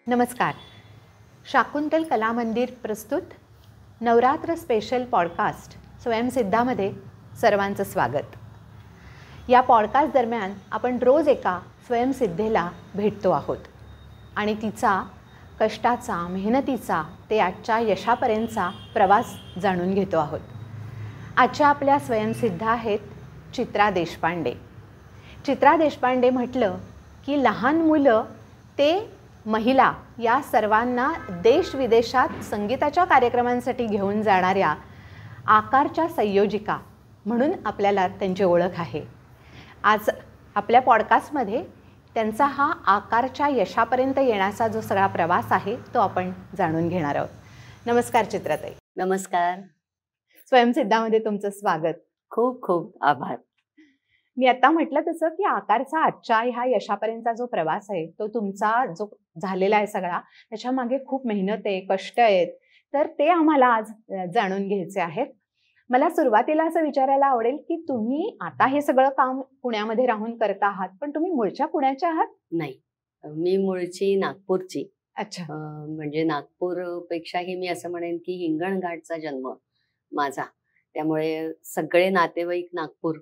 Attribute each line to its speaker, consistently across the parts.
Speaker 1: नमस्कार. शाकुंतल कला मंदिर प्रस्तुत नवरात्र स्पेशल पॉडकास्ट स्वयंसिद्धामध्ये सर्वांचं स्वागत. या पॉडकास्ट दरम्यान आपण रोज एका स्वयंसिद्धेला भेटतो आहोत आणि तिचा कष्टाचा, मेहनतीचा ते आजच्या यशापर्यंतचा प्रवास जाणून घेतो आहोत. आजच्या आपल्या स्वयंसिद्धा आहेत चित्रा देशपांडे. चित्रा देशपांडे म्हटलं की लहान मुलं ते महिला या सर्वांना देशविदेशात संगीताच्या कार्यक्रमांसाठी घेऊन जाणाऱ्या आकारच्या संयोजिका म्हणून आपल्याला त्यांची ओळख आहे. आज आपल्या पॉडकास्टमध्ये त्यांचा हा आकारच्या यशापर्यंत येण्याचा जो सगळा प्रवास आहे तो आपण जाणून घेणार आहोत. नमस्कार चित्राताई.
Speaker 2: नमस्कार.
Speaker 1: स्वयंसिद्धामध्ये तुमचं स्वागत.
Speaker 2: खूप खूप आभार.
Speaker 1: मी आता म्हटलं तसं की आकारचा आजच्या ह्या यशापर्यंतचा जो प्रवास आहे तो तुमचा जो झालेला आहे सगळा, त्याच्या मागे खूप मेहनत आहे, कष्ट आहेत, तर ते आम्हाला आज जाणून घ्यायचे आहेत. मला सुरुवातीला असं विचारायला आवडेल की तुम्ही आता हे सगळं काम पुण्यामध्ये राहून करता आहात, पण तुम्ही मूळच्या पुण्याच्या आहात?
Speaker 2: नाही, मी मूळची नागपूरची.
Speaker 1: अच्छा.
Speaker 2: म्हणजे नागपूरपेक्षाही मी असं म्हणेन की हिंगणघाटचा जन्म माझा, त्यामुळे सगळे नातेवाईक नागपूर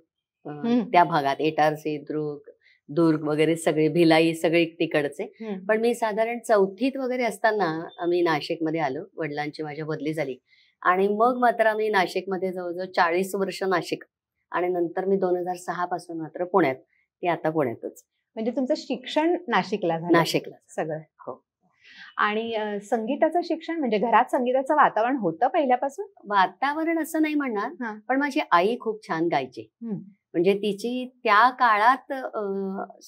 Speaker 2: त्या भागात, एटारसी, दुर्ग वगैरे सगळे, भिलाई सगळे तिकडचे. पण मी साधारण 4थीत वगैरे असताना आम्ही नाशिकमध्ये आलो. वडिलांची माझ्या बदली झाली आणि मग मात्र आम्ही नाशिकमध्ये जवळजवळ 40 वर्ष नाशिक आणि नंतर मी 2006 पासून मात्र पुण्यात. ते आता पुण्यातच.
Speaker 1: म्हणजे तुमचं शिक्षण नाशिकला झालं?
Speaker 2: नाशिकला
Speaker 1: सगळं.
Speaker 2: हो.
Speaker 1: आणि संगीताचं शिक्षण म्हणजे घरात संगीताचं वातावरण होतं पहिल्यापासून?
Speaker 2: वातावरण असं नाही म्हणणार, पण माझी आई खूप छान गायची. म्हणजे तिची त्या काळात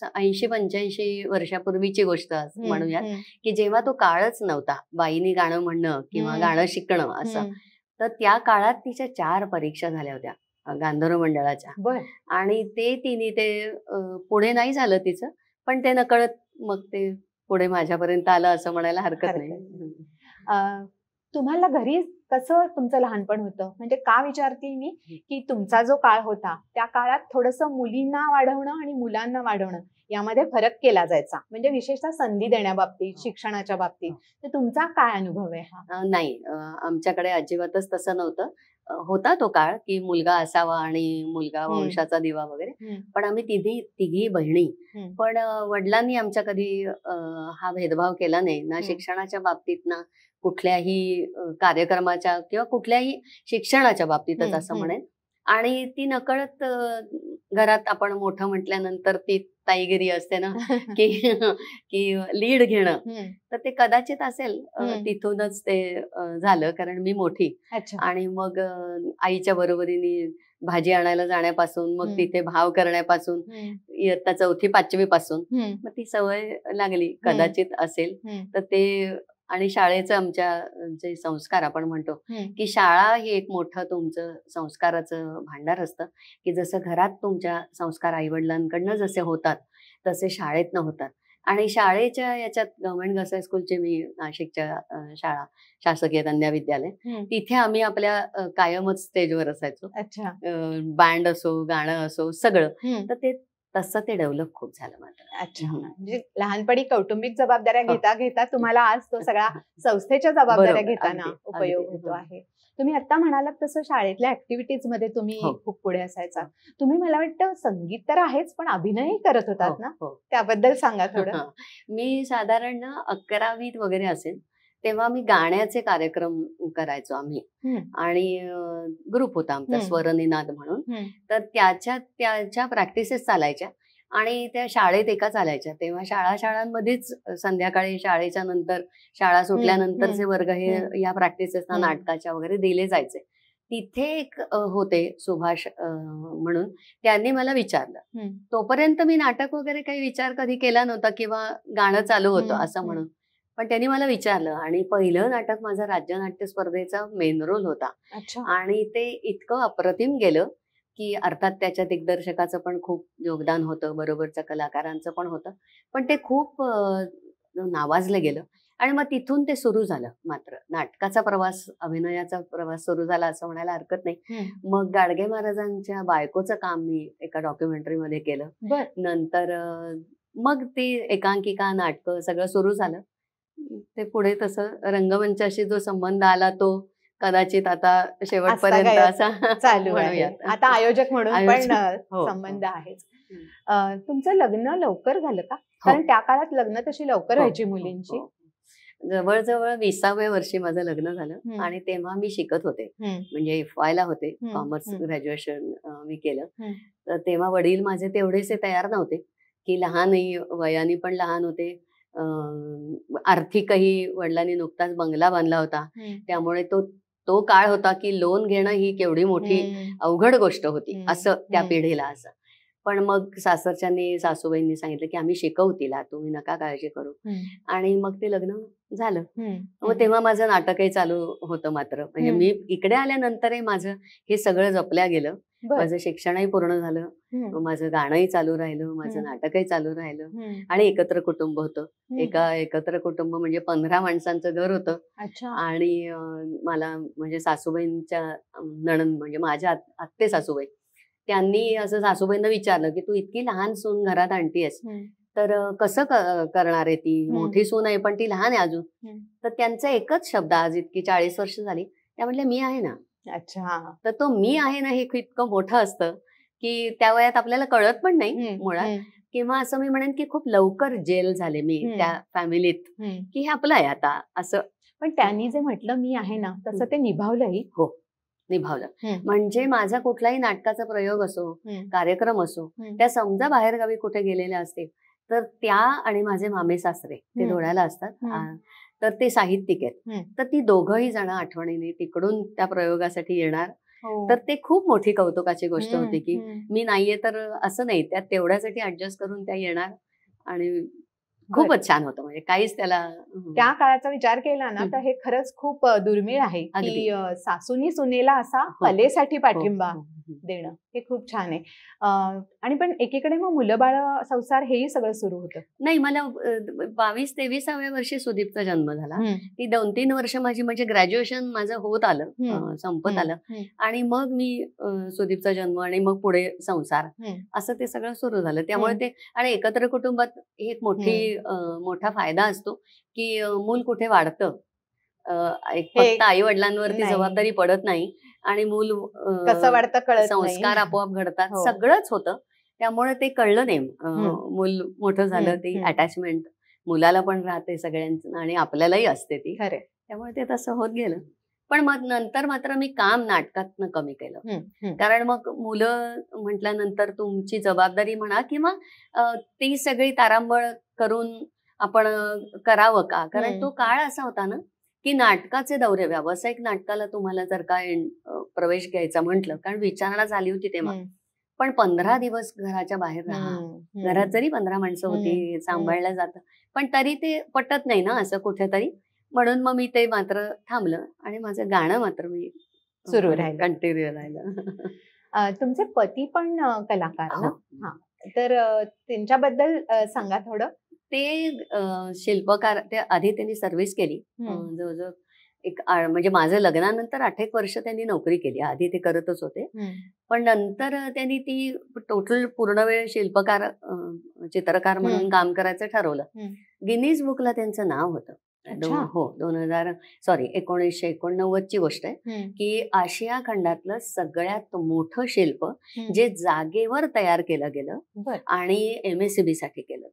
Speaker 2: 80-85 वर्षापूर्वीची गोष्ट म्हणूयात की जेव्हा तो काळच नव्हता बाईनी गाणं म्हणणं किंवा गाणं शिकणं असं, तर त्या काळात तिच्या 4 परीक्षा झाल्या होत्या गांधर्व मंडळाच्या. आणि तिने ते पुढे नाही झालं तिचं, पण ते नकळत मग ते पुढे माझ्यापर्यंत आलं असं म्हणायला हरकत नाही.
Speaker 1: तुम्हाला घरी कसं तुमचं लहानपण होतं? म्हणजे का विचारते मी की तुमचा जो काळ होता त्या काळात थोडंसं मुलींना वाढवणं आणि मुलांना वाढवणं यामध्ये फरक केला जायचा, म्हणजे विशेषतः संधी देण्याबाबतीत, शिक्षणाच्या बाबतीत. तर तुमचा काय अनुभव आहे हा?
Speaker 2: नाही, आमच्याकडे अजिबातच तसं नव्हतं. होता तो काळ की मुलगा असावा आणि मुलगा वंशाचा दिवा वगैरे, पण आम्ही तिघी बहिणी. पण वडिलांनी आमच्या कधी हा भेदभाव केला नाही, ना शिक्षणाच्या बाबतीत ना कुठल्याही कार्यक्रमाच्या किंवा कुठल्याही शिक्षणाच्या बाबतीतच असं म्हणेन. आणि ती नकळत घरात आपण मोठं म्हटल्यानंतर ती ताईगिरी असते ना की लीड घेणं, तर ते कदाचित असेल तिथूनच ते झालं. कारण मी मोठी आणि मग आईच्या बरोबरीने भाजी आणायला जाण्यापासून, मग तिथे भाव करण्यापासून, इयत्ता 4थी 5वी पासून मग ती सवय लागली कदाचित असेल. तर ते आणि शाळेचं आमच्या जे संस्कार आपण म्हणतो की शाळा ही एक मोठं तुमचं संस्काराचं भांडार असतं, की जसं घरात तुमच्या संस्कार आईवडिलांकडनं जसे होतात तसे शाळेतनं होतात. आणि शाळेच्या याच्यात गव्हर्नमेंट गर्ल्स हायस्कूलची मी नाशिकच्या शाळा, शासकीय कन्या विद्यालय, तिथे आम्ही आपल्या कायमच स्टेजवर असायचो. बँड असो, गाणं असो, सगळं. तर ते तसं ते डेव्हलप खूप झालं मात्र.
Speaker 1: अच्छा. म्हणजे लहानपणी कौटुंबिक जबाबदाऱ्या घेता घेता तुम्हाला आज तो सगळा संस्थेच्या जबाबदाऱ्या घेताना उपयोग होतो आहे. तुम्ही आता म्हणालात तसं शाळेतल्या ऍक्टिव्हिटीज मध्ये तुम्ही खूप पुढे असायचा. तुम्ही मला वाटतं संगीत तर आहेच, पण अभिनयही करत होतात ना? त्याबद्दल सांगा थोडं.
Speaker 2: मी साधारण 11वीत वगैरे असेल तेव्हा मी गाण्याचे कार्यक्रम करायचो आम्ही. आणि ग्रुप होता आमचा स्वरनिनाद म्हणून. तर त्याच्या प्रॅक्टिसेस चालायच्या आणि त्या शाळेत एका चालायच्या. तेव्हा शाळांमध्येच संध्याकाळी शाळेच्या नंतर, शाळा सुटल्यानंतरचे वर्ग हे या प्रॅक्टिसेसना नाटकाच्या वगैरे दिले जायचे. तिथे एक होते सुभाष म्हणून, त्यांनी मला विचारलं. तोपर्यंत मी नाटक वगैरे काही विचार कधी केला नव्हता किंवा गाणं चालू होतं असं म्हणून, पण त्यांनी मला विचारलं. आणि पहिलं नाटक माझा राज्य नाट्य स्पर्धेचा मेन रोल होता. आणि ते इतकं अप्रतिम गेलं की अर्थात त्याच्या दिग्दर्शकाचं पण खूप योगदान होतं, बरोबरच्या कलाकारांचं पण होतं, पण ते खूप नावाजलं गेलं. आणि मग तिथून ते सुरू झालं. मात्र नाटकाचा प्रवास, अभिनयाचा प्रवास सुरू झाला असं म्हणायला हरकत नाही. मग गाडगे महाराजांच्या बायकोचं काम मी एका डॉक्युमेंटरीमध्ये केलं. नंतर मग ती एकांकिका, नाटकं सगळं सुरू झालं. ते पुढे तसं रंगमंचाशी जो संबंध आला तो कदाचित आता शेवटपर्यंत असा
Speaker 1: चालू आहे. आता आयोजक म्हणून पण
Speaker 2: हो,
Speaker 1: संबंध आहेच. तुमचं लग्न लवकर झालं का? कारण त्या काळात लग्न तशी लवकर व्हायची मुलींची.
Speaker 2: जवळजवळ 20व्या वर्षी माझं लग्न झालं आणि तेव्हा मी शिकत होते, म्हणजे FY ला होते, कॉमर्स ग्रॅज्युएशन मी केलं. तर तेव्हा वडील माझे तेवढेसे तयार नव्हते, की लहानही वयाने पण लहान होते, आर्थिकही वडिलांनी नुकताच बंगला बांधला होता, त्यामुळे तो काळ होता की लोन घेणं ही केवढी मोठी अवघड गोष्ट होती असं त्या पिढीला. असं पण मग सासरच्यांनी सासूबाईंनी सांगितलं की आम्ही शिकवू तिला, तुम्ही नका काळजी करू. आणि मग ते लग्न झालं. मग तेव्हा माझं नाटकही चालू होतं. मात्र म्हणजे मी इकडे आल्यानंतरही माझं हे सगळं जपल्या गेलं. माझं शिक्षणही पूर्ण झालं, माझं गाणंही चालू राहिलं, माझं नाटकही चालू राहिलं आणि एकत्र कुटुंब होतं. एकत्र कुटुंब म्हणजे 15 माणसांचं घर होतं. आणि मला म्हणजे सासूबाईंच्या नणंद म्हणजे माझ्या आत्ते सासूबाई, त्यांनी असं सासूबाईंना विचारलं की तू इतकी लहान सून घरात आणतीयस तर कसं करणार आहे, ती मोठी सून आहे पण ती लहान आहे अजून. तर त्यांचा एकच शब्द, आज इतकी 40 वर्ष झाली, त्या म्हटल्या मी आहे ना.
Speaker 1: अच्छा.
Speaker 2: तर तो मी आहे ना हे इतकं मोठं असतं की त्या वयात आपल्याला कळत पण नाही मुळात, किंवा असं मी म्हणेन की खूप लवकर जेल झाले मी त्या फॅमिलीत की हे आपलं आहे आता असं.
Speaker 1: पण त्यांनी जे म्हटलं मी आहे ना तसं ते निभावलंही.
Speaker 2: हो, निभावलं. म्हणजे माझा कुठलाही नाटकाचा प्रयोग असो, कार्यक्रम असो, त्या समजा बाहेरगावी कुठे गेलेल्या असतील तर त्या आणि माझे मामे सासरे ते धुळ्याला असतात, तर ते साहित्यिक आहेत, तर ती दोघंही जण आठवणीने तिकडून त्या प्रयोगासाठी येणार. तर ते खूप मोठी कौतुकाची गोष्ट होती की मी नाहीये तर असं नाही, त्या तेवढ्यासाठी ऍडजस्ट करून त्या येणार. आणि खूपच छान होतं. म्हणजे काहीच त्याला
Speaker 1: त्या काळाचा विचार केला ना तर हे खरंच खूप दुर्मिळ आहे की सासूनी सुनेला असा कलेसाठी पाठिंबा देणं, हे खूप छान आहे. आणि पण एकीकडे मग मुलं बाळ संसार हेही सगळं सुरू होतं.
Speaker 2: नाही, मला 22-23व्या वर्षी सुदीपचा जन्म झाला. ती 2-3 वर्ष माझी म्हणजे ग्रॅज्युएशन माझं होत आलं, संपत आलं, आणि मग मी सुदीपचा जन्म आणि मग पुढे संसार असं ते सगळं सुरू झालं. त्यामुळे ते, आणि एकत्र कुटुंबात एक मोठा फायदा असतो की मूल कुठे वाढतं, फक्त आई वडिलांवरती जबाबदारी पडत नाही आणि मूल
Speaker 1: कसं वाढतं कळत,
Speaker 2: संस्कार आपोआप घडतात, सगळंच होतं. त्यामुळे ते कळलं नाही. मूल मोठं झालं, ती अटॅचमेंट मुलाला पण राहते सगळ्यांचं आणि आपल्यालाही असते ती, त्यामुळे ते तसं होत गेलं. पण मग नंतर मात्र मी काम नाटकातनं कमी केलं, कारण मग मुलं म्हटल्यानंतर तुमची जबाबदारी म्हणा किंवा ती सगळी तारांबळ करून आपण करावं का, कारण तो काळ असा होता ना की नाटकाचे दौरे, व्यावसायिक नाटकाला तुम्हाला जर का प्रवेश घ्यायचा म्हटलं, कारण विचारणा झाली होती तेव्हा, पण 15 दिवस घराच्या बाहेर राहा, घरात जरी 15 माणसं होती, सांभाळल्या जातं, पण तरी ते पटत नाही ना असं कुठेतरी. म्हणून मग मी ते मात्र थांबलं आणि माझं गाणं मात्र मी
Speaker 1: सुरू राहिलं,
Speaker 2: कंटिन्यू राहिलं.
Speaker 1: तुमचे पती पण कलाकार ना, तर त्यांच्याबद्दल सांगा थोडं.
Speaker 2: ते शिल्पकार, ते आधी त्यांनी सर्व्हिस केली जवळजवळ म्हणजे माझं लग्नानंतर 8 वर्ष त्यांनी नोकरी केली. आधी ते करतच होते, पण नंतर त्यांनी ती टोटल पूर्ण वेळ शिल्पकार, चित्रकार म्हणून काम करायचं ठरवलं. गिनीज बुकला त्यांचं नाव होतं. हो, 1989 ची गोष्ट आहे की आशिया खंडातलं सगळ्यात मोठं शिल्प जे जागेवर तयार केलं गेलं आणि MSCB साठी केलं.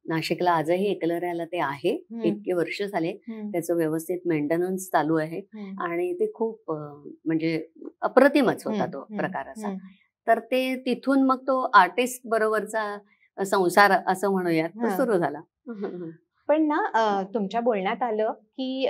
Speaker 2: नाशिकला आजही एकलऱ्याला ते आहे, इतके वर्ष झाले त्याचं व्यवस्थित मेंटेनन्स चालू आहे आणि ते खूप म्हणजे अप्रतिमच होता तो प्रकार असा. तर ते तिथून मग तो आर्टिस्ट बरोबरचा संसार असं म्हणूयात तो सुरू झाला.
Speaker 1: पण ना तुमच्या बोलण्यात आलं की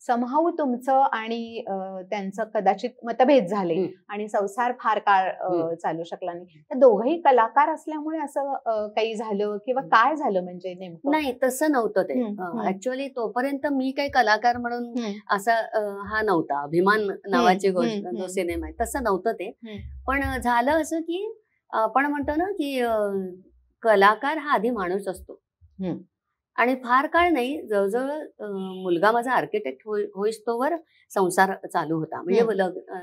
Speaker 1: समहाऊ तुमचं आणि त्यांचं कदाचित मतभेद झाले आणि संसार फार काळ चालू शकला नाही. तर दोघंही कलाकार असल्यामुळे असं काही झालं किंवा काय झालं म्हणजे नेमकं?
Speaker 2: नाही, तसं नव्हतं ते. ऍक्च्युअली तोपर्यंत मी काही कलाकार म्हणून असा हा नव्हता. अभिमान नावाची गोष्ट जो सिनेमा आहे तसं नव्हतं ते. पण झालं असं की आपण म्हणतो ना की कलाकार हा आधी माणूस असतो आणि फार काळ नाही, जवळजवळ मुलगा माझा आर्किटेक्ट होईस्तोवर संसार चालू होता. म्हणजे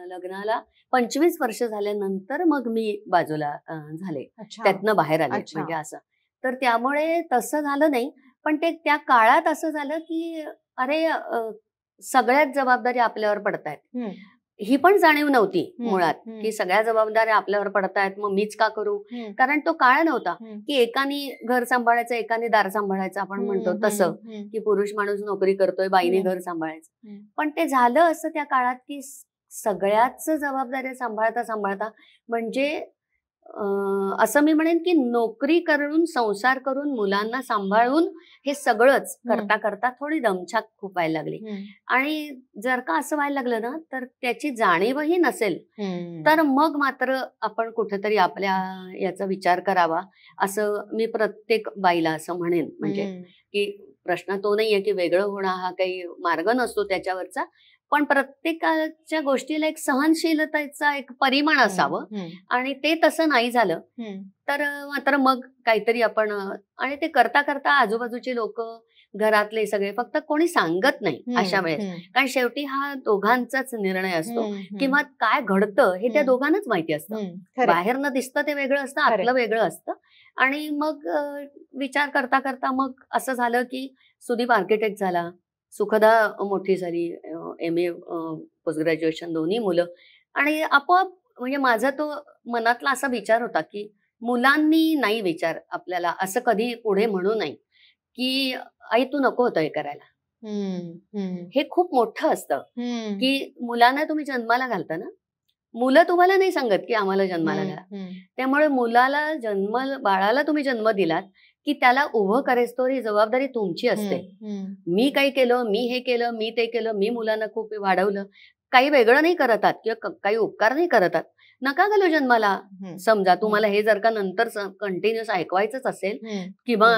Speaker 2: लग्नाला 25 वर्ष झाल्यानंतर मग मी बाजूला झाले, त्यातनं बाहेर आले म्हणजे असं. तर त्यामुळे तसं झालं नाही. पण ते त्या काळात असं झालं की अरे सगळ्याच जबाबदारी आपल्यावर पडतायत. ही पण जाणीव नव्हती मुळात की सगळ्या जबाबदाऱ्या आपल्यावर पडतायत, मग मीच का करू. कारण तो काळ नव्हता की एकाने घर सांभाळायचं एकाने दार सांभाळायचं. आपण म्हणतो तसं की पुरुष माणूस नोकरी करतोय, बाईने घर सांभाळायचं. पण ते झालं असं त्या काळात की सगळ्याच जबाबदाऱ्या सांभाळता सांभाळता म्हणजे असं मी म्हणेन की नोकरी करून, संसार करून, मुलांना सांभाळून हे सगळंच करता करता थोडी दमछाक खूप व्हायला लागली. आणि जर का असं व्हायला लागलं ना तर त्याची जाणीवही नसेल तर मग मात्र आपण कुठेतरी आपल्या याचा विचार करावा, असं मी प्रत्येक बाईला असं म्हणेन. म्हणजे की प्रश्न तो नाहीये की वेगळं होणं हा काही मार्ग नसतो त्याच्यावरचा, पण प्रत्येकाच्या गोष्टीला एक सहनशीलतेचा एक परिमाण असावं. आणि ते तसं नाही झालं तर मात्र मग काहीतरी आपण, आणि ते करता करता आजूबाजूचे लोक, घरातले सगळे, फक्त कोणी सांगत नाही अशा वेळेस. कारण शेवटी हा दोघांचाच निर्णय असतो किंवा काय घडतं हे त्या दोघांनाच माहिती असतं. बाहेरनं दिसतं ते वेगळं असतं, आतलं वेगळं असतं. आणि मग विचार करता करता मग असं झालं की सुदीप आर्किटेक्ट झाला, सुखदा मोठी झाली, MA पोस्ट ग्रॅज्युएशन, दोन्ही मुलं. आणि आपोआप म्हणजे माझा तो मनातला असा विचार होता की मुलांनी नाही विचार आपल्याला असं कधी पुढे म्हणू नये की आई तू नको होतं हे करायला. हे खूप मोठं असतं की मुलांना तुम्ही जन्माला घालता ना, मुलं तुम्हाला नाही सांगत की आम्हाला जन्माला घाला. त्यामुळे बाळाला तुम्ही जन्म दिलात की त्याला उभं करायचं ही जबाबदारी तुमची असते. मी काही केलं, मी हे केलं, मी ते केलं, मी मुलांना खूप वाढवलं, काही वेगळं नाही करत आहात किंवा काही उपकार नाही करत आहात, नका घालू जन्माला. समजा तुम्हाला हे जर का नंतर कंटिन्युअस ऐकवायचंच असेल किंवा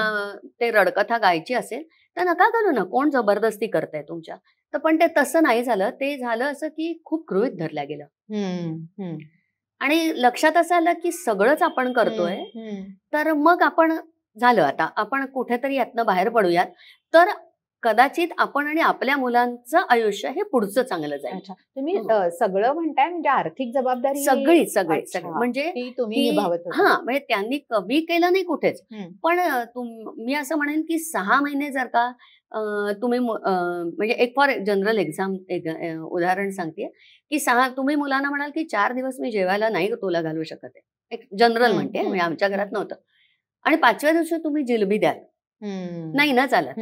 Speaker 2: ते रडकथा गायची असेल तर नका घालू ना, कोण जबरदस्ती करताय तुमच्या. तर पण ते तसं नाही झालं. ते झालं असं की खूप गृहीत धरल्या गेलं आणि लक्षात असं आलं की सगळंच आपण करतोय. तर मग आपण झालं, आता आपण कुठेतरी यातनं बाहेर पडूयात तर कदाचित आपण आणि आपल्या मुलांचं आयुष्य हे पुढचं चांगलं जाईल.
Speaker 1: तुम्ही सगळं म्हणताय म्हणजे आर्थिक जबाबदारी
Speaker 2: सगळी म्हणजे
Speaker 1: तुम्ही निभावत होता.
Speaker 2: हा, म्हणजे त्यांनी कमी केलं नाही कुठेच. पण मी असं म्हणेन की 6 महिने जर का तुम्ही म्हणजे एक फॉर जनरल एक्झाम उदाहरण सांगते की तुम्ही मुलांना म्हणाल की 4 दिवस मी जेवायला नाही तुला घालू शकत आहे, एक जनरल म्हणते, म्हणजे आमच्या घरात नव्हतं. आणि 5व्या दिवशी तुम्ही जिलबी द्याल, नाही ना चालत.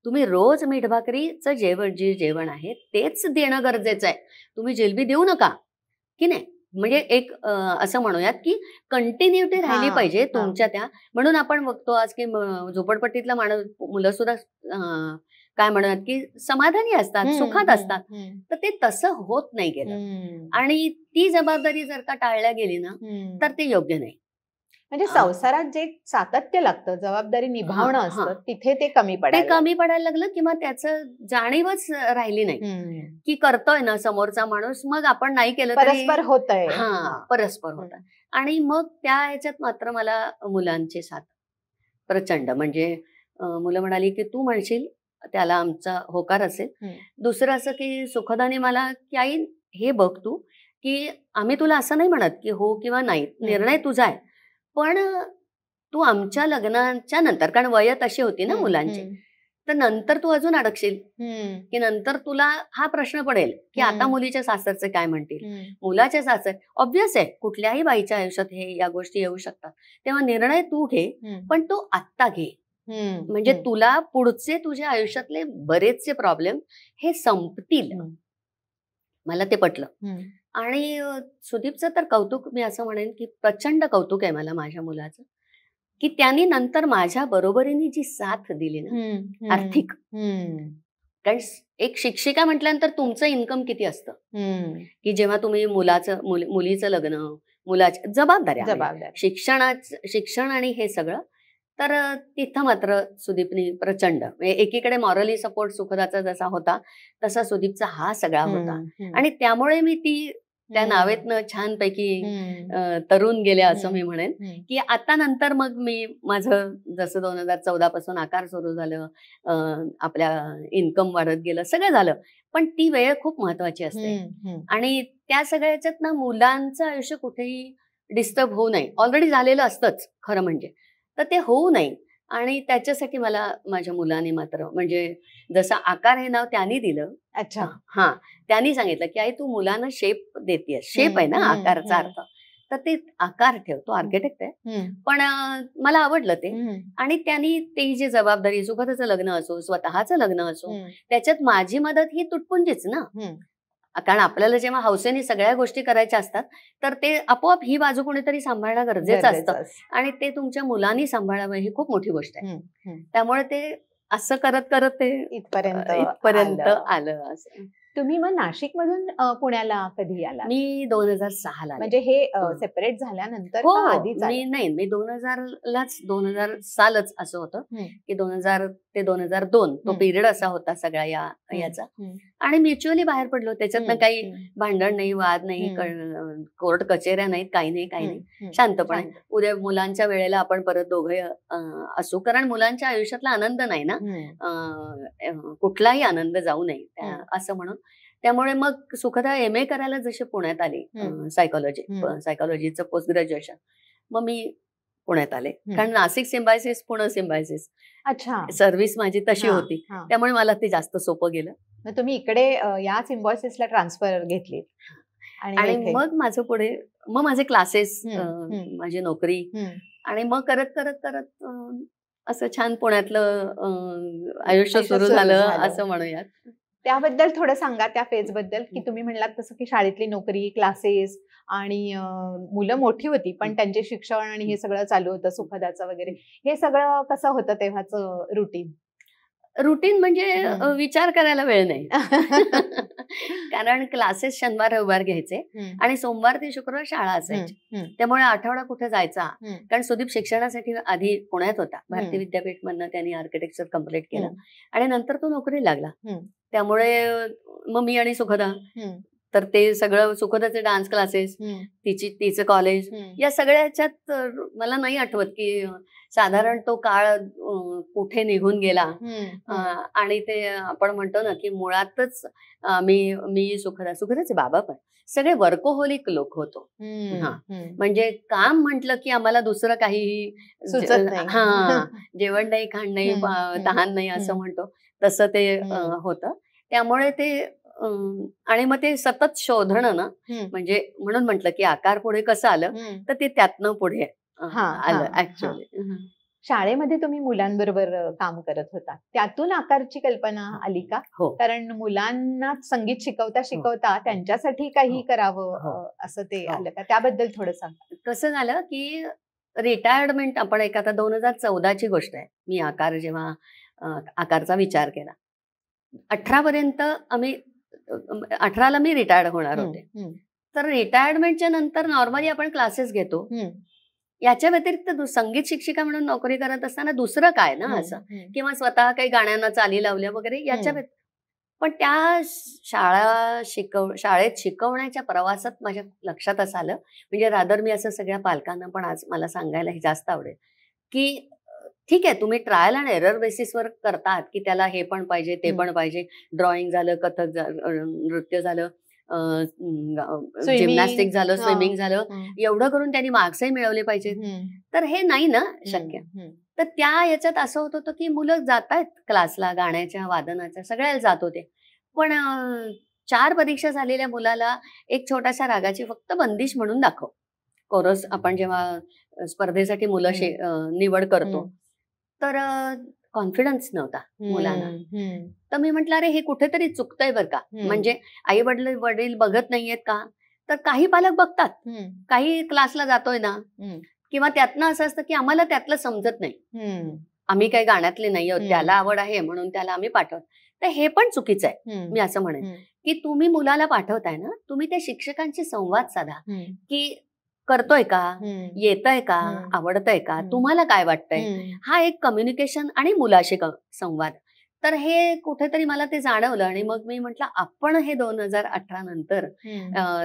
Speaker 2: तुम्ही रोज मीठ भाकरीचं जे जेवण आहे तेच देणं गरजेचं आहे. तुम्ही जिलबी देऊ नका की नाही. म्हणजे एक असं म्हणूयात की कंटिन्युटी राहिली पाहिजे तुमच्या त्या. म्हणून आपण बघतो आज की झोपडपट्टीतला मुलं सुद्धा काय म्हणूयात की समाधानी असतात, सुखात असतात. तर ते तसं होत नाही गेलं. आणि ती जबाबदारी जर का टाळल्या गेली ना तर ते योग्य नाही.
Speaker 1: म्हणजे संसारात जे सातत्य लागतं, जबाबदारी निभावणं असतं, तिथे ते कमी
Speaker 2: पडायला लागलं किंवा त्याचं जाणीवच राहिली नाही की करतोय ना समोरचा माणूस, मग आपण नाही केलं
Speaker 1: परस्पर होतंय.
Speaker 2: परस्पर होत. आणि मग त्या ह्याच्यात मात्र मला मुलांची साथ प्रचंड. म्हणजे मुलं म्हणाली की तू म्हणशील त्याला आमचा होकार असेल. दुसरं असं की सुखदाने मला की आई हे बघ तू की आम्ही तुला असं नाही म्हणत की हो किंवा नाही, निर्णय तुझा आहे, पण तू आमच्या लग्नाच्या नंतर, कारण वयत अशी होती ना मुलांची, तर नंतर तू अजून अडकशील की नंतर तुला हा प्रश्न पडेल की आता मुलीच्या सासरचे काय म्हणतील, मुलाच्या सासर. ऑब्व्हियस आहे कुठल्याही बाईच्या आयुष्यात या गोष्टी येऊ शकतात. तेव्हा निर्णय तू घे, पण तो आत्ता घे. म्हणजे तुला पुढचे तुझ्या आयुष्यातले बरेचसे प्रॉब्लेम हे संपतील. मला ते पटलं. आणि सुदीपचं तर कौतुक मी असं म्हणेन की प्रचंड कौतुक आहे मला माझ्या मुलाचं, की त्यांनी नंतर माझ्या बरोबरीने जी साथ दिली ना आर्थिक. कारण एक शिक्षिका म्हटल्यानंतर तुमचं इन्कम किती असतं की जेव्हा तुम्ही मुलीचं लग्न, मुलाच्या जबाबदाऱ्या, शिक्षण आणि हे सगळं, तर तिथं मात्र सुदीपनी प्रचंड, म्हणजे एकीकडे मॉरली सपोर्ट सुखदाचा जसा होता तसा सुदीपचा हा सगळा होता. आणि त्यामुळे मी त्या नावेतनं छानपैकी तरुण गेल्या असं मी म्हणेन. की आता नंतर मग मी माझं जसं 2014 पासून आकार सुरू झालं, आपल्या इन्कम वाढत गेलं, सगळं झालं. पण ती वेळ खूप महत्वाची असते. आणि त्या सगळ्याच्यात ना मुलांचं आयुष्य कुठेही डिस्टर्ब होऊ नये. ऑलरेडी झालेलं असतंच खरं म्हणजे, तर ते होऊ नये आणि त्याच्यासाठी मला माझ्या मुलाने मात्र म्हणजे जसं आकार हे नाव त्यांनी दिलं.
Speaker 1: अच्छा.
Speaker 2: हा, त्यांनी सांगितलं की आई तू मुलांना शेप देतेय, शेप आहे ना आकारचा अर्थ, तर ते आकार ठेव. तो आर्किटेक्ट आहे पण मला आवडलं ते. आणि त्यांनी ती जी जबाबदारी, सुखदाचं लग्न असो, स्वतःचं लग्न असो, त्याच्यात माझी मदत ही तुटपुंजीच ना. कारण आपल्याला जेव्हा हौसेने सगळ्या गोष्टी करायच्या असतात तर ते आपोआप ही बाजू कोणीतरी सांभाळणं गरजेचं असतं आणि ते तुमच्या मुलांनी सांभाळावं ही खूप मोठी गोष्ट आहे. त्यामुळे ते असं करत करत ते इथपर्यंत आलं. असं.
Speaker 1: तुम्ही मग नाशिक मधून पुण्याला कधी आला?
Speaker 2: मी 2006 ला.
Speaker 1: म्हणजे हे सेपरेट झाल्यानंतर?
Speaker 2: मी 2000 सालच असं होतं की 2000 ते 2002 तो पिरियड असा होता सगळ्या याचा. आणि म्युच्युअली बाहेर पडलो. त्याच्यातनं काही भांडण नाही, वाद नाही, कोर्ट कचेऱ्या नाहीत, काही नाही, शांतपणे. उद्या मुलांच्या वेळेला आपण परत दोघे असू, कारण मुलांच्या आयुष्यातला आनंद नाही ना, कुठलाही आनंद जाऊ नये असं म्हणून. त्यामुळे मग सुखदा MA करायला जशी पुण्यात आली, सायकोलॉजीचं पोस्ट ग्रॅज्युएशन, मग मी पुण्यात आले. कारण नाशिक सिम्बायसिस, पुणे सिम्बायसिस, अच्छा, सर्व्हिस माझी तशी होती, त्यामुळे मला ते जास्त सोपं गेलं.
Speaker 1: मग तुम्ही इकडे या सिम्बायसिसला ट्रान्सफर घेतली
Speaker 2: आणि मग माझं पुढे मग माझे क्लासेस, माझी नोकरी, आणि मग करत करत करत असं छान पुण्यातलं आयुष्य सुरू झालं असं म्हणूयात.
Speaker 1: त्याबद्दल थोडं सांगा, त्या फेज बद्दल, की तुम्ही म्हणलात तसं की शाळेतली नोकरी, क्लासेस आणि मुलं मोठी होती पण त्यांचे शिक्षण आणि हे सगळं चालू होतं, सुखदाचं वगैरे, हे सगळं कसं होतं तेव्हाचं रुटीन?
Speaker 2: रुटीन म्हणजे विचार करायला वेळ नाही. कारण क्लासेस शनिवार रविवार घ्यायचे आणि सोमवार ते शुक्रवार शाळा असायची, त्यामुळे आठवडा कुठे जायचा. कारण सुदीप शिक्षणासाठी आधी पुण्यात होता, भारतीय विद्यापीठ मधनं त्यांनी आर्किटेक्चर कम्प्लीट केलं आणि नंतर तो नोकरी लागला. त्यामुळे मग मी आणि सुखदा, तर ते सगळं, सुखदाचे डान्स क्लासेस, तिचं कॉलेज, या सगळ्याच्यात मला नाही आठवत की साधारण तो काळ कुठे निघून गेला. आणि ते आपण म्हणतो ना की मुळातच मी सुखदाचे बाबा पण सगळे वर्कोहोलिक लोक होतो. म्हणजे काम म्हटलं की आम्हाला दुसरं काहीही सुचत नाही, जेवण नाही, खाण नाही, तहान नाही असं म्हणतो तसं ते होतं. त्यामुळे ते आणि मग ते सतत शोधणं ना, म्हणजे म्हणून म्हटलं की आकार पुढे कसं आलं, तर ते त्यातनं पुढे आलं ऍक्च्युअली.
Speaker 1: शाळेमध्ये तुम्ही मुलांबरोबर काम करत होता, त्यातून आकारची कल्पना आली का? कारण मुलांना संगीत शिकवता शिकवता त्यांच्यासाठी काही करावं असं ते आलं का? त्याबद्दल थोडं सांगा.
Speaker 2: कसं झालं की रिटायर्डमेंट, आपण एक आता 2014ची गोष्ट आहे, मी जेव्हा आकारचा विचार केला, 18 पर्यंत आम्ही, 18ला मी रिटायर्ड होणार होते. तर रिटायरमेंटच्या नंतर नॉर्मली आपण क्लासेस घेतो, याच्या व्यतिरिक्त संगीत शिक्षिका म्हणून नोकरी करत असताना दुसरं काय ना असं, किंवा स्वतः काही गाण्यांना चाली लावल्या वगैरे याच्या पण त्या शाळेत शिकवण्याच्या प्रवासात माझ्या लक्षात असं आलं, म्हणजे रादर मी असं सगळ्या पालकांना पण आज मला सांगायला हे जास्त आवडेल की ठीक आहे, तुम्ही ट्रायल अँड एरर बेसिसवर करतात की त्याला हे पण पाहिजे, ते पण पाहिजे, ड्रॉइंग झालं, कथक नृत्य झालं, जिम्नॅस्टिक झालं, स्विमिंग झालं, एवढं करून त्यांनी मार्क्सही मिळवले पाहिजेत, तर हे नाही ना शक्य. तर त्या याच्यात असं होत होतं की मुलं जात आहेत क्लासला, गाण्याच्या, वादनाच्या, सगळ्याला जात होते, पण 4 परीक्षा झालेल्या मुलाला एक छोट्याशा रागाची फक्त बंदिश म्हणून दाखव. कोरस आपण जेव्हा स्पर्धेसाठी मुलं निवड करतो, तर कॉन्फिडन्स नव्हता मुलांना. तर मी म्हटलं अरे हे कुठेतरी चुकतंय बरं का, म्हणजे आई वडील बघत नाहीयेत का? तर काही पालक बघतात, काही क्लासला जातोय ना, किंवा त्यातनं असं असतं की आम्हाला त्यातलं समजत नाही, आम्ही काही गाण्यातले नाही आहोत, त्याला आवड आहे म्हणून त्याला आम्ही पाठवतो. तर हे पण चुकीचं आहे. मी असं म्हणेन की तुम्ही मुलाला पाठवताय ना, तुम्ही त्या शिक्षकांशी संवाद साधा की करतोय का, येतय का, आवडतंय का, तुम्हाला काय वाटतंय, हा एक कम्युनिकेशन आणि मुलाशी संवाद. तर हे कुठेतरी मला ते जाणवलं आणि मग मी म्हटलं आपण हे 2018 नंतर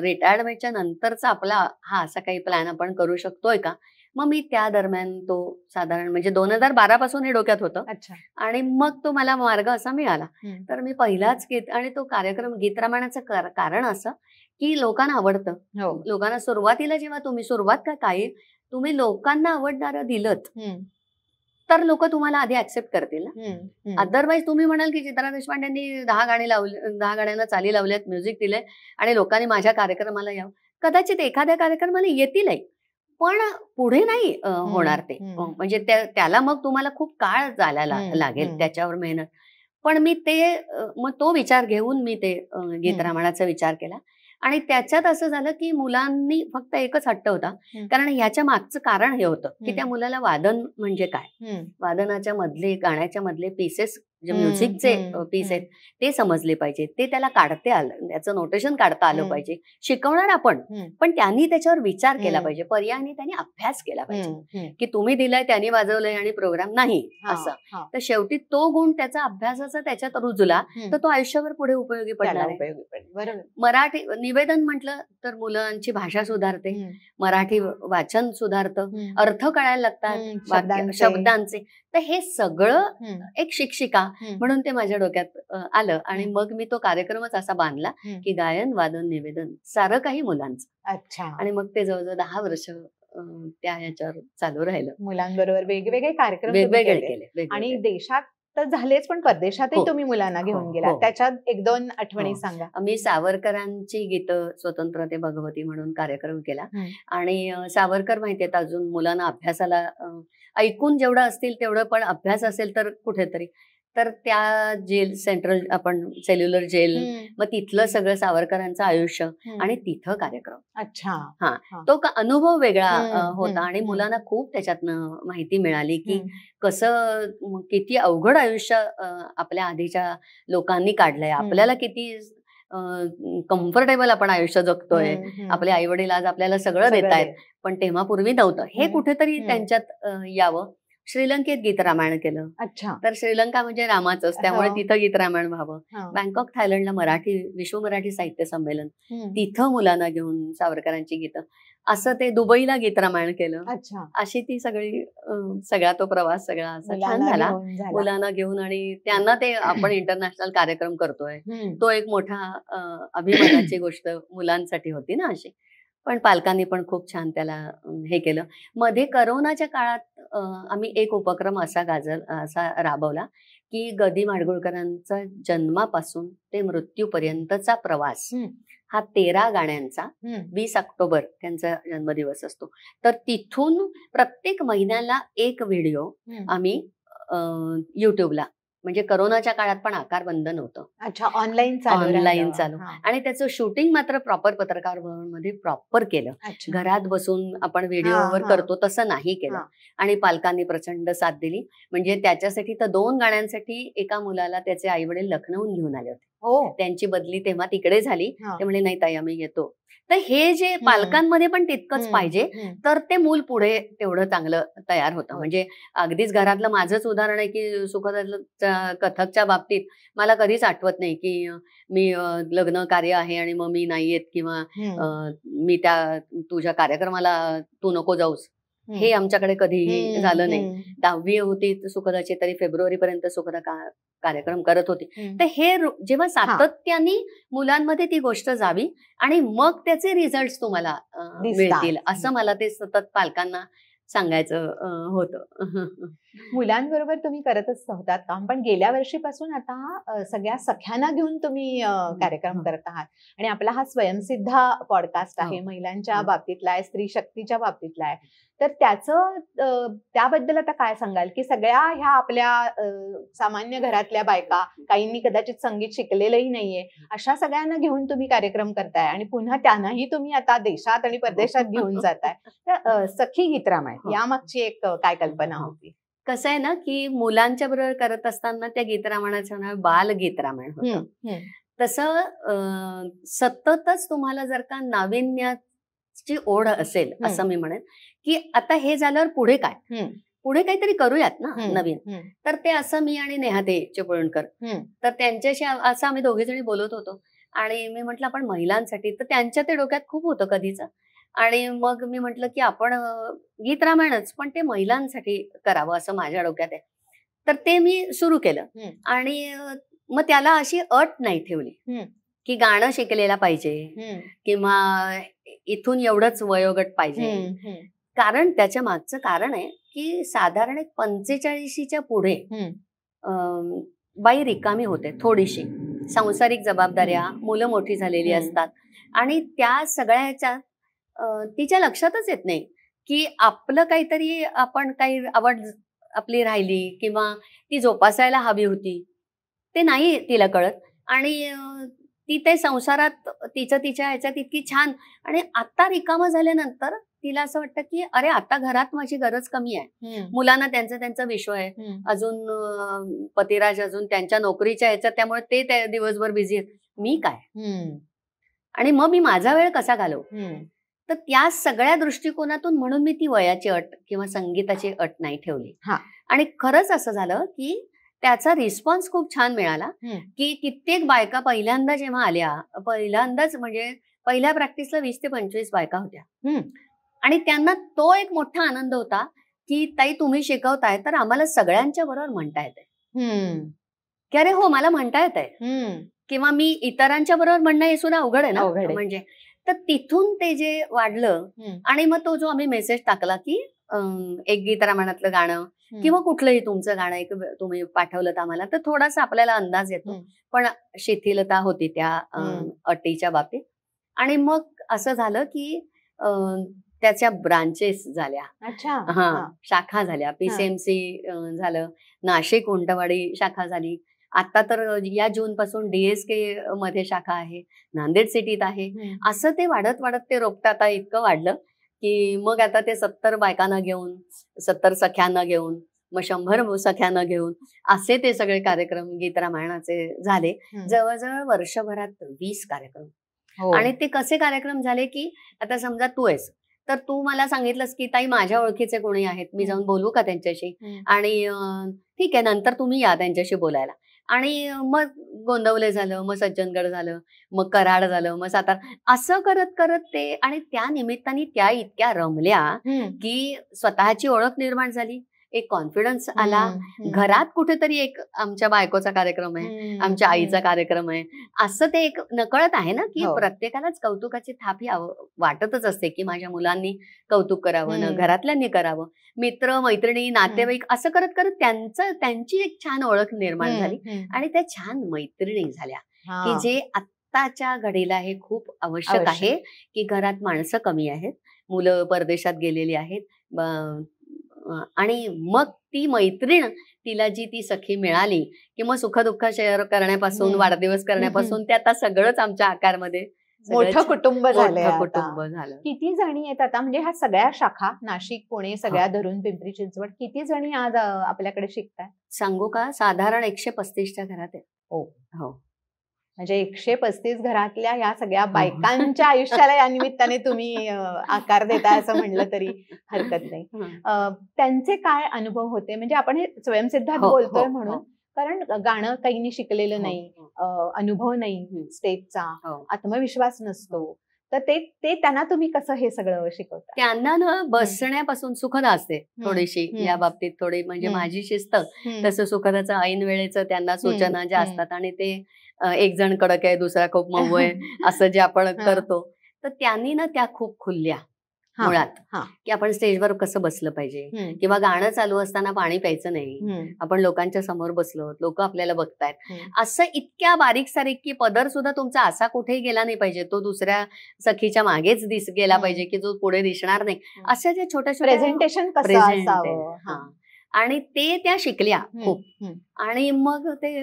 Speaker 2: रिटायरमेंटच्या नंतरचा आपला हा असा काही प्लॅन आपण करू शकतोय का. मग मी त्या दरम्यान तो साधारण म्हणजे 2012 पासून हे डोक्यात होतं आणि मग तो मला मार्ग असा मिळाला. तर मी पहिलाच गीत आणि तो कार्यक्रम गीत रामायणाचं कारण असं की लोकांना आवडतं. लोकांना सुरुवातीला जेव्हा तुम्ही सुरुवात का काही तुम्ही लोकांना आवडणारं दिलत तर लोक तुम्हाला आधी ऍक्सेप्ट करतील ना. अदरवाईज तुम्ही म्हणाल की चित्रा देशपांडेंनी 10 गाण्यांना चाली लावल्यात, म्युझिक दिलंय आणि लोकांनी माझ्या कार्यक्रमाला यावं. कदाचित एखाद्या कार्यक्रमाला येतीलही, पण पुढे नाही होणार ते. म्हणजे त्याला मग तुम्हाला खूप काळ जायला लागेल त्याच्यावर मेहनत. पण मी मग तो विचार घेऊन मी ते गीत रामायणाचा विचार केला. आणि त्याच्यात असं झालं की मुलांनी फक्त एकच हट्ट होता, कारण ह्याच्या मागचं कारण हे होतं की त्या मुलाला वादन म्हणजे काय, वादनाच्या मधले, गाण्याच्या मधले पीसेस, जे म्युझिकचे पीस आहेत ते समजले पाहिजे, ते त्याला काढता आलं, त्याचं नोटेशन काढता आलं पाहिजे. शिकवणार आपण, पण त्यांनी त्याच्यावर विचार केला पाहिजे, पर्यायाने त्यांनी अभ्यास केला पाहिजे की तुम्ही दिलाय, त्यांनी वाजवलंय आणि प्रोग्राम नाही असं. तर शेवटी तो गुण त्याचा अभ्यासाचा त्याच्यात रुजला तर तो आयुष्यभर पुढे उपयोगी पडणार आहे. मराठी निवेदन म्हटलं तर मुलांची भाषा सुधारते, मराठी वाचन सुधारतं, अर्थ कळायला लागतात शब्दांचे. तर हे सगळं एक शिक्षिका म्हणून ते माझ्या डोक्यात आलं आणि मग मी तो कार्यक्रमच असा बांधला की गायन, वादन, निवेदन सारं काही मुलांचं.
Speaker 1: अच्छा.
Speaker 2: आणि मग ते जवळजवळ 10 वर्ष त्या ह्याच्यावर चालू राहिलं.
Speaker 1: मुलांबरोबर वेगवेगळे कार्यक्रम
Speaker 2: वेगवेगळे केले.
Speaker 1: आणि देशात तर झालेच, पण परदेशातही तुम्ही मुलांना घेऊन गेला. त्याच्यात 1-2 आठवणी सांगा.
Speaker 2: मी सावरकरांची गीतं, स्वतंत्रते भगवती म्हणून कार्यक्रम केला. आणि सावरकर माहितीये अजून मुलांना अभ्यासाला ऐकून जेवढं असतील तेवढं, पण अभ्यास असेल तर कुठेतरी. तर त्या जेल, सेंट्रल आपण सेल्युलर जेल, मग तिथलं सगळं सावरकरांचं आयुष्य आणि तिथं कार्यक्रम.
Speaker 1: अच्छा.
Speaker 2: तो अनुभव वेगळा होता आणि मुलांना खूप त्याच्यातनं माहिती मिळाली की कसं, किती अवघड आयुष्य आपल्या आधीच्या लोकांनी काढलंय, आपल्याला किती कम्फर्टेबल आपण आयुष्य जगतोय, आपले आई वडील आज आपल्याला सगळं देतायत, पण तेव्हा पूर्वी नव्हतं. हे कुठेतरी त्यांच्यात यावं. श्रीलंकेत गीत रामायण केलं.
Speaker 1: अच्छा.
Speaker 2: तर श्रीलंका म्हणजे रामाचंच, त्यामुळे तिथं गीत रामायण व्हावं. बँकॉक, थायलंडला विश्व मराठी साहित्य संमेलन, तिथं मुलांना घेऊन सावरकरांची गीतं. असं ते दुबईला गीत रामायण केलं. अशी ती सगळा तो प्रवास सगळा असा छान झाला मुलांना घेऊन. आणि त्यांना ते आपण इंटरनॅशनल कार्यक्रम करतोय, तो एक मोठा अभिमानाची गोष्ट मुलांसाठी होती ना अशी. पण पालकांनी पण खूप छान त्याला हे केलं. मध्ये करोनाच्या काळात आम्ही एक उपक्रम असा राबवला की गदी माडगुळकरांचा जन्मापासून ते मृत्यूपर्यंतचा प्रवास हा 13 गाण्यांचा. 20 ऑक्टोबर त्यांचा जन्मदिवस असतो, तर तिथून प्रत्येक महिन्याला एक व्हिडिओ आम्ही युट्यूबला, म्हणजे करोनाच्या काळात पण आकार बंद नव्हतं.
Speaker 1: अच्छा. ऑनलाईन
Speaker 2: चालू. आणि त्याचं शूटिंग मात्र प्रॉपर पत्रकार भवन मध्ये प्रॉपर केलं. घरात बसून आपण व्हिडिओवर करतो तसं नाही केलं. आणि पालकांनी प्रचंड साथ दिली. म्हणजे त्याच्यासाठी तर 2 गाण्यांसाठी एका मुलाला त्याचे आई वडील लखनौहून घेऊन आले होते. त्यांची बदली तेव्हा तिकडे झाली. ते म्हणे नाही ताई, आम्ही येतो. तर हे जे पालकांमध्ये पण तितकंच पाहिजे, तर ते मूल पुढे तेवढं चांगलं तयार होतं. म्हणजे अगदीच घरातलं माझंच उदाहरण आहे की सुखदाच्या कथकच्या बाबतीत मला कधीच आठवत नाही की मी लग्न कार्य आहे आणि मग मी नाही येत, किंवा मी तुझ्या कार्यक्रमाला तू नको जाऊस, हे आमच्याकडे कधीही झालं नाही. 10वी होती सुखदाची तरी फेब्रुवारीपर्यंत सुखदा कार्यक्रम करत होती. तर हे जेव्हा सातत्याने मुलांमध्ये ती गोष्ट जावी आणि मग त्याचे रिझल्ट तुम्हाला मिळतील, असं मला ते सतत पालकांना सांगायचं होतं.
Speaker 1: मुलांबरोबर तुम्ही करतच होतात काम, पण गेल्या वर्षीपासून आता सगळ्या सख्यांना घेऊन तुम्ही कार्यक्रम करत आहात. आणि आपला हा स्वयंसिद्धा पॉडकास्ट आहे, महिलांच्या बाबतीतला आहे, स्त्री शक्तीच्या बाबतीतला आहे. तर त्याबद्दल आता काय सांगाल की सगळ्या ह्या आपल्या सामान्य घरातल्या बायका, काहींनी कदाचित संगीत शिकलेलंही नाहीये, अशा सगळ्यांना घेऊन तुम्ही कार्यक्रम करताय आणि पुन्हा त्यांनाही तुम्ही आता देशात आणि परदेशात घेऊन जाताय. तर सखी गीत रामायण यामागची एक काय कल्पना होती?
Speaker 2: कसं आहे ना की मुलांच्या बरोबर करत असताना त्या गीत रामायणाचं नाव बाल गीत रामायण होतं. तसं सततच तुम्हाला जर का नाविन्याची ओढ असेल, असं मी म्हणेन की आता हे झाल्यावर पुढे काय, पुढे काहीतरी करूयात ना नवीन. तर ते असं मी आणि नेहाते चिपळूणकर, तर त्यांच्याशी असं आम्ही दोघे जणी बोलत होतो. आणि मी म्हटलं आपण महिलांसाठी, तर त्यांच्या ते डोक्यात खूप होतं कधीच. आणि मग मी म्हटलं की आपण गीत रामायणच, पण ते महिलांसाठी करावं असं माझ्या डोक्यात आहे. तर ते मी सुरू केलं. आणि मग त्याला अशी अट नाही ठेवली की गाणं शिकलेला पाहिजे किंवा इथून एवढंच वयोगट पाहिजे. कारण त्याच्या मागचं कारण आहे की साधारण 45च्या पुढे बाई रिकामी होते थोडीशी. सांसारिक जबाबदाऱ्या, मुलं मोठी झालेली असतात आणि त्या सगळ्या ह्याच्यात तिच्या लक्षातच येत नाही की आपलं काहीतरी आपण काही आवड आपली राहिली किंवा ती जोपासायला हवी होती, ते नाही तिला कळत. आणि ती ते संसारात तिच्या ह्याच्यात इतकी छान, आणि आता रिकामं झाल्यानंतर तिला असं वाटतं की अरे आता घरात माझी गरज कमी आहे, मुलांना त्यांचा विषय आहे, अजून पतिराज अजून त्यांच्या नोकरीच्या ह्याच्यात, त्यामुळे ते दिवसभर बिझी आहेत, मी काय, आणि मग मी माझा वेळ कसा घालवू. तर त्या सगळ्या दृष्टिकोनातून म्हणून मी ती वयाची अट किंवा संगीताची अट नाही ठेवली. आणि खरंच असं झालं की त्याचा रिस्पॉन्स खूप छान मिळाला की कित्येक बायका पहिल्यांदा जेव्हा आल्या, पहिल्यांदाच म्हणजे पहिल्या प्रॅक्टिसला 20 ते 25 बायका होत्या, आणि त्यांना तो एक मोठा आनंद होता की ताई तुम्ही शिकवताय तर आम्हाला सगळ्यांच्या बरोबर म्हणता येतंय, की अरे हो मला म्हणता येतंय, किंवा मी इतरांच्या बरोबर म्हणणं हे सुद्धा अवघड आहे ना म्हणजे. तर तिथून ते जे वाढलं, आणि मग तो जो आम्ही मेसेज टाकला की एक गीत रामायणातलं गाणं किंवा कुठलंही तुमचं गाणं एक तुम्ही पाठवलं आम्हाला, तर थोडासा आपल्याला अंदाज येतो. पण शिथिलता होती त्या अटीच्या बाबतीत. आणि मग असं झालं की त्याच्या ब्रांचेस झाल्या, शाखा झाल्या. PCMC झालं, नाशिक उंटवाडी शाखा झाली, आता तर या जून पासून DSK मध्ये शाखा आहे, नांदेड सिटीत आहे. असं ते वाढत वाढत ते रोपटं आता इतकं वाढलं की मग आता ते 70 बायकांना घेऊन, 70 सख्यांना घेऊन, मग 100 सख्यांना घेऊन असे ते सगळे कार्यक्रम गीत रामायणाचे झाले. जवळजवळ वर्षभरात 20 कार्यक्रम. आणि ते कसे कार्यक्रम झाले की आता समजा तू आहेस तर तू मला सांगितलंस की ताई माझ्या ओळखीचे कोणी आहेत, मी जाऊन बोलू का त्यांच्याशी, आणि ठीक आहे नंतर तुम्ही या त्यांच्याशी बोलायला. आणि मग गोंदवले झालं, मग सज्जनगड झालं, मग कराड झालं, मग सातारा, असं करत करत ते. आणि त्या निमित्ताने त्या इतक्या रमल्या की स्वतःची ओळख निर्माण झाली, एक कॉन्फिडन्स आला. घरात कुठेतरी एक आमच्या बायकोचा कार्यक्रम आहे, आमच्या आईचा कार्यक्रम आहे, असं ते एक नकळत आहे ना की प्रत्येकालाच कौतुकाची थाप ही वाटतच असते की माझ्या मुलांनी कौतुक करावं ना, घरातल्यांनी करावं, मित्र मैत्रिणी नातेवाईक, असं करत करत त्यांची एक छान ओळख निर्माण झाली. आणि त्या छान मैत्रिणी झाल्या की जे आत्ताच्या घडीला हे खूप आवश्यक आहे की घरात माणसं कमी आहेत, मुलं परदेशात गेलेली आहेत, आणि मग ती मैत्रीण तिला जी ती सखी मिळाली की मग सुखदुःख शेअर करण्यापासून, वाढदिवस करण्यापासून, ते आता सगळंच आमच्या आकारमध्ये
Speaker 1: मोठं कुटुंब
Speaker 2: झालं.
Speaker 1: किती जणी आहेत आता, म्हणजे ह्या सगळ्या शाखा नाशिक पुणे सगळ्या धरून पिंपरी चिंचवड, किती जणी आज आपल्याकडे शिकतात
Speaker 2: सांगू का? साधारण 135च्या घरात आहे. हो,
Speaker 1: म्हणजे 135 घरातल्या या सगळ्या बायकांच्या आयुष्याला या निमित्ताने तुम्ही आकार देताय असं म्हणलं तरी हरकत नाही. त्यांचे काय अनुभव होते, म्हणजे आपण हे स्वयंसिद्धात बोलतोय म्हणून, कारण गाणं काहींनी शिकलेलं नाही, अनुभव नाही स्टेजचा, आत्मविश्वास नसतो, तर ते त्यांना तुम्ही कसं हे सगळं शिकवता?
Speaker 2: त्यांना ना बसण्यापासून सुखदा असते थोडीशी या बाबतीत, थोडी म्हणजे माझी शिस्त तसं सुखदाचं ऐन वेळेचं त्यांना सूचना ज्या असतात, आणि ते एक जण कडक आहे दुसरा खूप मऊ आहे असं जे आपण करतो, तर त्यांनी ना त्या खूप खुलल्या मुळात की आपण स्टेजवर कसं बसलं पाहिजे, किंवा गाणं चालू असताना पाणी प्यायचं नाही, आपण लोकांच्या समोर बसलो, लोक आपल्याला बघतायत, असं इतक्या बारीक सारीक की पदर सुद्धा तुमचा असा कुठेही गेला नाही पाहिजे, तो दुसऱ्या सखीच्या मागेच गेला पाहिजे की जो पुढे दिसणार नाही, अशा ज्या छोट्या
Speaker 1: प्रेझेंटेशन
Speaker 2: आणि ते त्या शिकल्या खूप. आणि मग ते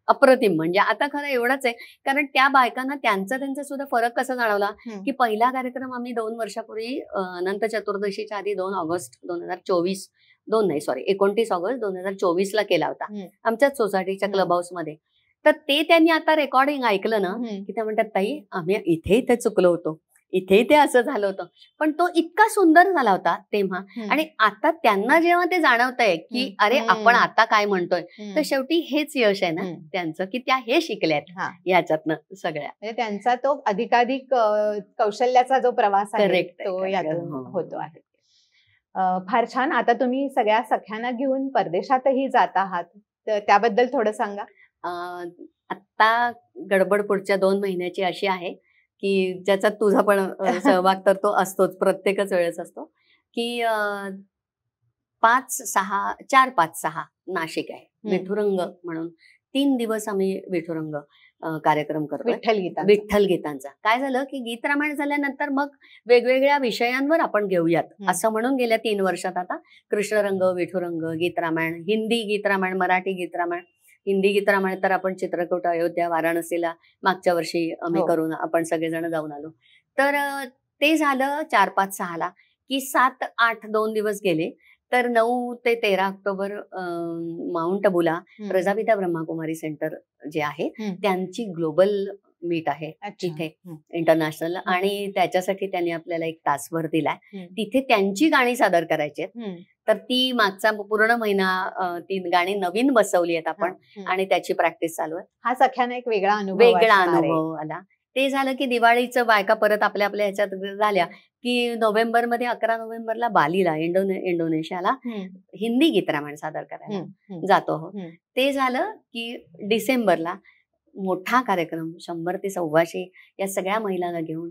Speaker 2: अप्रतिम, म्हणजे आता खरं एवढंच आहे, कारण त्या बायकांना त्यांचा सुद्धा फरक कसा जाणवला की पहिला कार्यक्रम आम्ही 2 वर्षापूर्वी अनंत चतुर्दशीच्या आधी 2 ऑगस्ट 2024 29 ऑगस्ट 2024 केला होता आमच्याच सोसायटीच्या क्लब हाऊस मध्ये. तर ते त्यांनी आता रेकॉर्डिंग ऐकलं ना की त्या म्हणतात ताई आम्ही इथे चुकलो होतो, इथे असं झालं होतं, पण तो इतका सुंदर झाला होता तेव्हा. आणि आता त्यांना जेव्हा ते जाणवतंय की अरे आपण आता काय म्हणतोय, तर शेवटी हेच यश आहे ना त्यांचं की त्या हे शिकल्यात याच्यातनं सगळ्या,
Speaker 1: म्हणजे त्यांचा तो अधिकाधिक कौशल्याचा जो प्रवास आहे तो यातून होतो आहे. फार छान. आता तुम्ही सगळ्या सख्यांना घेऊन परदेशातही जात आहात, तर त्याबद्दल थोडं सांगा.
Speaker 2: आता गडबड पुढच्या 2 महिन्याची अशी आहे की ज्याच्यात तुझा पण सहभाग तर तो असतोच, प्रत्येकच वेळेस असतो, की 4, 5, 6 नाशिक आहे विठुरंग म्हणून 3 दिवस आम्ही विठुरंग कार्यक्रम करतो. विठ्ठल गीतांचा. काय झालं की गीत रामायण झाल्यानंतर मग वेगवेगळ्या विषयांवर आपण घेऊयात असं म्हणून गेल्या 3 वर्षात आता कृष्णरंग, विठुरंग, गीत रामायण, हिंदी गीत रामायण, मराठी गीत रामायण. हिंदी गीत रामायण तर आपण चित्रकूट, अयोध्या, वाराणसीला मागच्या वर्षी आम्ही करून आपण सगळेजण जाऊन आलो. तर ते झालं 4, 5, 6 की 7, 8 2 दिवस गेले. तर 9 ते 13 ऑक्टोबर माउंट अबूला प्रजापिता ब्रह्माकुमारी सेंटर जे आहे त्यांची ग्लोबल मीट आहे तिथे इंटरनॅशनल, आणि त्याच्यासाठी त्यांनी आपल्याला 1 तासभर दिलाय. तिथे त्यांची गाणी सादर करायची आहेत. तर ती मागचा पूर्ण महिना ती गाणी नवीन बसवली आहेत आपण आणि त्याची प्रॅक्टिस चालू आहे.
Speaker 1: हा सख्याने एक वेगळा अनुभव
Speaker 2: आला. ते झालं की दिवाळीचं बायका परत आपल्या आपल्या ह्याच्यात झाल्या की नोव्हेंबरमध्ये 11 नोव्हेंबरला बालीला इंडोनेशियाला हिंदी गीत रामायण सादर करायला जातो आहोत. ते झालं की डिसेंबरला मोठा कार्यक्रम 100 ते 125 या सगळ्या महिलांना घेऊन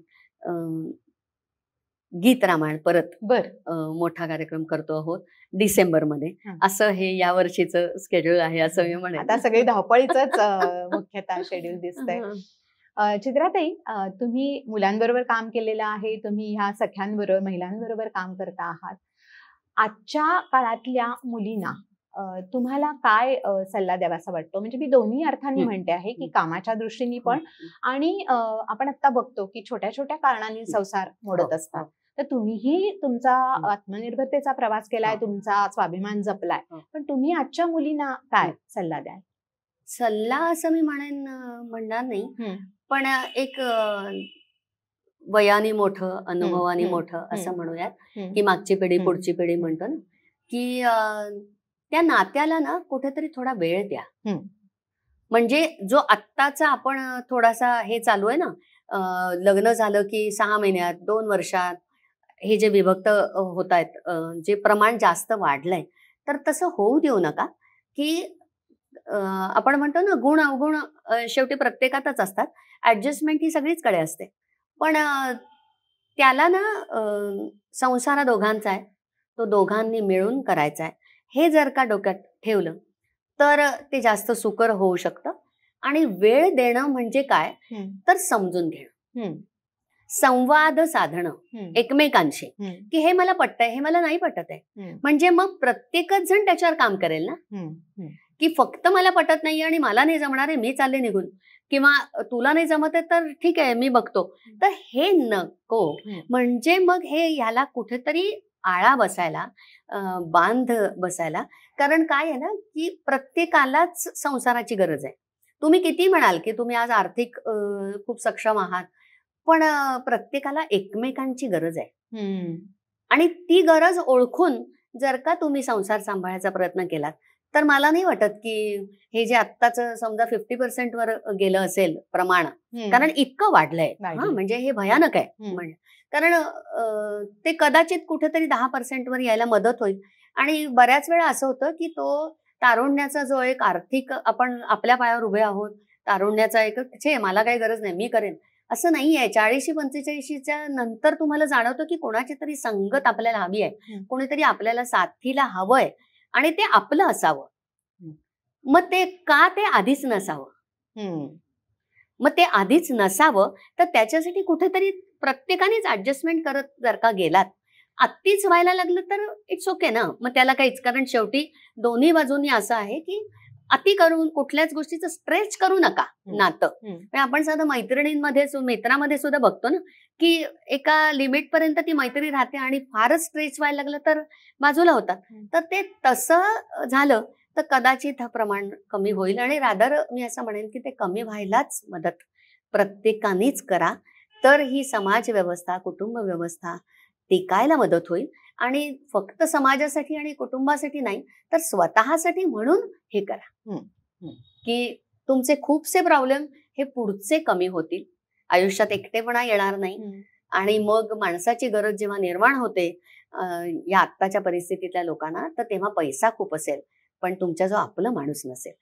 Speaker 2: गीत रामायण परत मोठा कार्यक्रम करतो आहोत डिसेंबरमध्ये. असं हे या वर्षीचं शेड्यूल आहे असं मी म्हणेन.
Speaker 1: आता सगळी धावपळीच मुख्यतः शेड्यूल दिसतंय. चित्राताई, तुम्ही मुलांबरोबर काम केलेलं आहे, तुम्ही ह्या सख्यांबरोबर महिलांबरोबर काम करता आहात. आजच्या काळातल्या मुलींना तुम्हाला काय सल्ला द्यावासा वाटतो? म्हणजे मी दोन्ही अर्थाने म्हणते आहे की कामाच्या दृष्टीने पण, आणि आपण आता बघतो की छोट्या छोट्या कारणांनी संसार मोडत असतात. तर तुम्हीही तुमचा आत्मनिर्भरतेचा प्रवास केलाय, तुमचा स्वाभिमान जपलाय, पण तुम्ही आजच्या मुलींना काय सल्ला द्याल?
Speaker 2: सल्ला असं मी म्हणणार नाही, पण एक वयाने मोठं, अनुभवाने मोठं असं म्हणूयात की मागची पिढी पुढची पिढी म्हणतो ना, की त्या नात्याला ना कुठेतरी थोडा वेळ द्या. म्हणजे जो आत्ताचा आपण थोडासा हे चालू आहे ना, लग्न झालं की 6 महिन्यात 2 वर्षात हे जे विभक्त होत आहेत, जे प्रमाण जास्त वाढलंय, तर तसं होऊ देऊ नका. की आपण म्हणतो ना गुण अवगुण शेवटी प्रत्येकातच असतात. ऍडजस्टमेंट ही सगळीचकडे असते, पण त्याला ना संसार दोघांचा आहे, तो दोघांनी मिळून करायचा आहे. हे जर का डोक्यात ठेवलं तर ते जास्त सुकर होऊ शकतं. आणि वेळ देणं म्हणजे काय तर समजून घेणं, संवाद साधणं एकमेकांशी, की हे मला पटतंय, हे मला नाही पटत आहे. म्हणजे मग प्रत्येकच जण त्याच्यावर काम करेल ना, की फक्त मला पटत नाही आणि मला नाही जमणार आहे, मी चालले निघून, किंवा तुला नाही जमत आहे तर ठीक आहे मी बघतो. तर हे नको. म्हणजे मग हे ह्याला कुठेतरी आळा बसायला, बांध बसायला. कारण काय आहे ना की प्रत्येकालाच संसाराची गरज आहे. तुम्ही किती म्हणाल की तुम्ही आज आर्थिक खूप सक्षम आहात, पण प्रत्येकाला एकमेकांची गरज आहे. आणि ती गरज ओळखून जर का तुम्ही संसार सांभाळायचा प्रयत्न केलात तर मला नाही वाटत की हे जे आत्ताच समजा 50% वर गेलं असेल प्रमाण, कारण इतकं वाढलंय, म्हणजे हे भयानक आहे. म्हणजे कारण ते कदाचित कुठेतरी 10% वर यायला मदत होईल. आणि बऱ्याच वेळा असं होतं की तो तारुण्याचा जो एक आर्थिक, आपण आपल्या पायावर उभे आहोत, तारुण्याचा एक मला काही गरज नाही, मी करेन, असं नाहीये. 40-45च्या नंतर तुम्हाला जाणवतं की कोणाची तरी संगत आपल्याला हवी आहे, कोणीतरी आपल्याला साथीला हवंय आणि ते आपलं असावं. मग ते का ते आधीच नसावं, मग ते आधीच नसावं तर त्याच्यासाठी कुठेतरी प्रत्येकानेच ऍडजस्टमेंट करत जर का गेलात, अतिच व्हायला लागलं तर इट्स ओके ना, मग त्याला काहीच. कारण शेवटी दोन्ही बाजूंनी असं आहे की अति करून कुठल्याच गोष्टीचं स्ट्रेच करू नका नातं. आपण साधं मैत्रिणींमध्ये, मित्रामध्ये सुद्धा बघतो ना की एका लिमिट पर्यंत ती मैत्री राहते आणि फारच स्ट्रेच व्हायला लागलं तर बाजूला होतात. तर ते तसं झालं तर कदाचित हा प्रमाण कमी होईल. आणि रादर मी असं म्हणेन की ते कमी व्हायलाच मदत प्रत्येकानेच करा, तर ही समाज व्यवस्था, कुटुंब व्यवस्था टिकायला मदत होईल. आणि फक्त समाजासाठी आणि कुटुंबासाठी नाही तर स्वतःसाठी म्हणून हे करा की तुमचे खूपसे प्रॉब्लेम हे पुढचे कमी होतील. आयुष्यात एकटेपणा येणार नाही. आणि मग माणसाची गरज जेव्हा निर्माण होते या आत्ताच्या परिस्थितीतल्या लोकांना, तर तेव्हा पैसा खूप असेल पण तुमच्या जो आपला माणूस नसेल.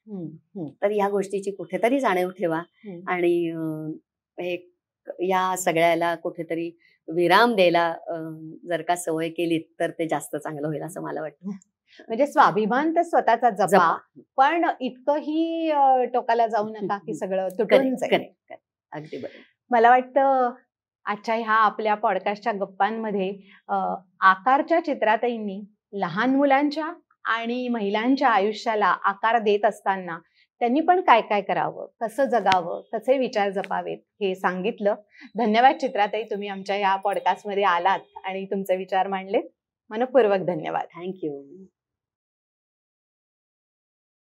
Speaker 2: तर या गोष्टीची कुठेतरी जाणीव ठेवा आणि या सगळ्याला कुठेतरी विराम द्यायला जर का सवय केली तर ते जास्त चांगलं होईल असं मला वाटतं.
Speaker 1: म्हणजे स्वाभिमान तर स्वतःचा जपा, पण इतकंही टोकाला जाऊ नका की सगळं तुटून जाईल.
Speaker 2: अगदी बरोबर.
Speaker 1: मला वाटतं आजच्या ह्या आपल्या पॉडकास्टच्या गप्पांमध्ये आकारच्या चित्राताईंनी लहान मुलांच्या आणि महिलांच्या आयुष्याला आकार देत असताना त्यांनी पण काय काय करावं, कसं जगावं, कसे विचार जपावेत हे सांगितलं. धन्यवाद चित्राताई, तुम्ही आमच्या ह्या पॉडकास्टमध्ये आलात आणि तुमचे विचार मांडलेत. मनपूर्वक धन्यवाद.
Speaker 2: थँक्यू.